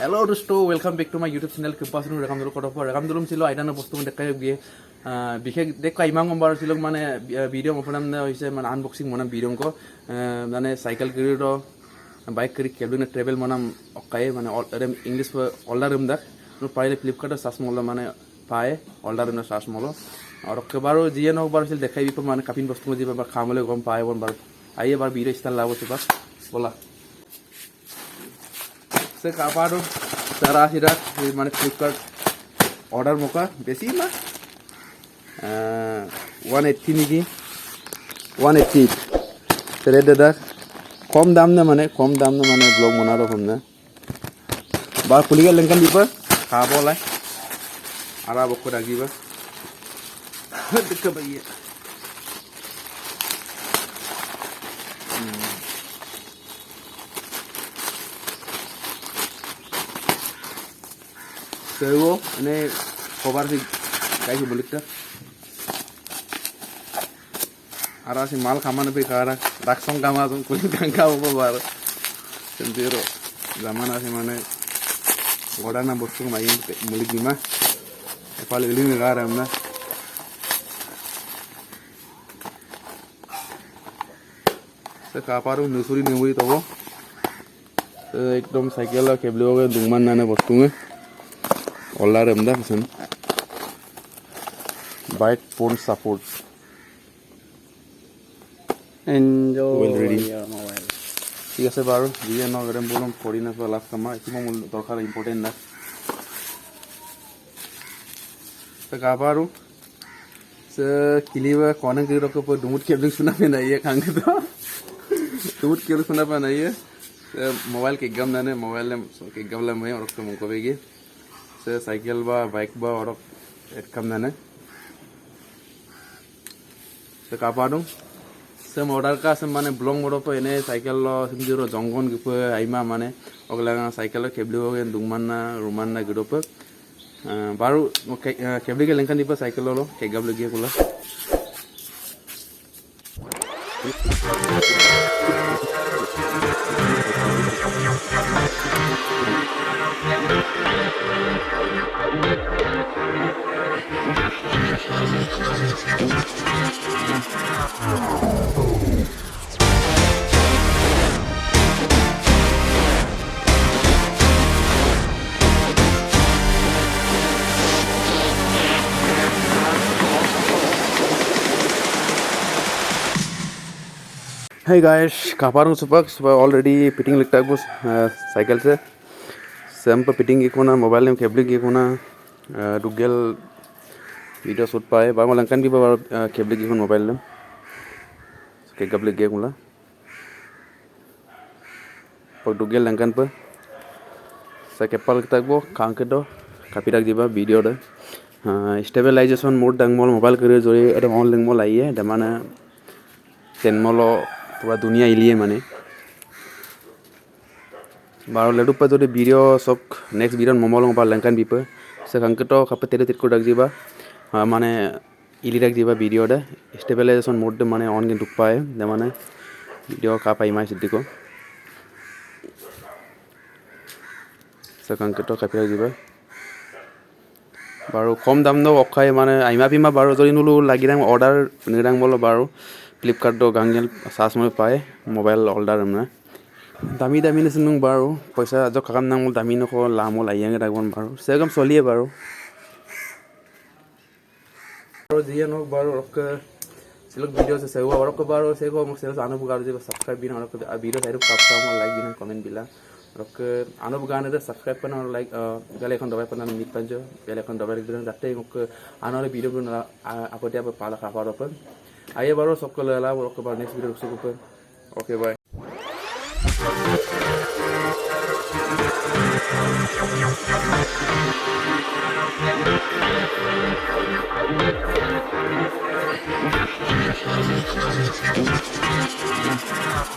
Hello dosto, welcome back to my YouTube channel. Kipasnu rekamdulum kotopo rekamdulum silo aidana bostu mon dekai gie বিশেষ দেখা ইমান গম পাৰ ছিল মানে ভিডিঅ' মফনাম হৈছে মানে আনবক্সিং মনাম ভিডিঅ' কো মানে সাইকেল কিৰিটো বাইক কিৰি কেবিন ট্ৰেভেল মনাম অকাই মানে ইংলিছ অল্ডাৰ ৰুম দাক পাৰিলে ফ্লিপকাৰ্টৰ সাৰ্চ মল মানে পায় অল্ডাৰ ৰুম সাৰ্চ মল আৰু কেবাৰো যিয়ে নক বাৰ ছিল দেখাই বিপ মানে কাপিন বস্তু যিবা বা খামলে গম পায় বন বাৰ আইয়ে বাৰ ভিডিঅ' ষ্টাইল লাভ আছে বাস বলা সে কাপাৰো তারা হিরা মানে ফ্লিপকার্ট অর্ডার মোকা বেশি না 180 নাকি 180 তেরে দাদা কম দাম না মানে ব্লগ মনা রকম না বার খুলি গেল লেঙ্কান দিবা খাবলাই আরা বক্ক রাখিবা দেখতে পাইয়ে Sewo, ini kobar sih kayak gitu Arah si mal kaman lebih ke arah raksong kama tuh kulit kangkau apa baru sendiri zaman asih mana godana bosku main mulik gimana paling ini negara mana sekaparu nusuri nemui tahu ekdom cycle lah kebeli oke dungman nana boskunya Ollar emda kusen bike phone support enjoy well ready your mobile ঠিক আছে বাৰু দিয়ে ন গৰম বলম পৰি না তো লাভ কামা এটো মূল দৰকাৰ ইম্পৰ্টেন্ট না তো গাবাৰু সে কিলিবা কোনে কি ৰক পৰ দুমুট কেবলিং শুনা পে নাই খাঙ্গে তো দুমুট কেবলিং শুনা পে নাই মোবাইল के गम नाने मोबाइल के गमला में और तो मुको बेगी से साइकेल बा बाइक बा और एक कम नाने से कापाडू से मॉडल का से माने ब्लॉग मोड पे ने साइकेल लो सिमजिरो जंगन के आइमा माने अगला साइकेल केबली हो दुंगमाना रुमाना गिडो पे बारू केबली के लिंकन दिपा साइकेल लो के गब लगी कुला Hey guys, kaparung supak already fitting likta bus cycle se sample fitting ki kona mobile name cable ki kona dugel video shoot pae bango langkan ki ba cable ki kona mobile name ke cable ki kona pag dugel langkan pa sa kepal kita bo kangke do kapirak jiba video da stabilization mode dangmol mobile kare jori eta on link mol aiye da mana ten molo पूरा दुनिया इलिए माने बारो लेडू पर जो video सब next video mobile में Lankan भी पर से कंकटो खप तेरे तिट को रख जीबा माने इली रख जीबा वीडियो दे स्टेबलाइजेशन मोड दे माने ऑन के दुख पाए दे माने वीडियो का पाई माय सिद्धि को से कंकटो खप रख जीबा बारो कम दाम दो अखाय माने आइमा बिमा बारो जरी नुलु लागि राम ऑर्डर निरांग बोलो बारो फ्लिपकार्ट दो गांगेल सास में पाए मोबाइल ऑर्डर हमने दामी दामी ने सुनुंग बारो पैसा जो काम नांग दामी नको लामो लाइयांगे रागवन बारो सेगम सोलिए बारो जिया नो बारो रक सिलक वीडियो से सेवा बारो को बारो सेको मक सेस आनो बुगारो जे सब्सक्राइब बिना रक वीडियो साइड कापता मो लाइक बिना कमेंट बिला रक आनो बुगाने दे सब्सक्राइब पन और लाइक बेल आइकन दबाय पन मिट पंजो बेल आइकन दबाय बिना जाते मक आनो वीडियो बिना आपटे आप पाला खापारो पर आइए बारो सबको ले ला और के बाद नेक्स्ट वीडियो रुक पर ओके बाय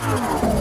Thank you.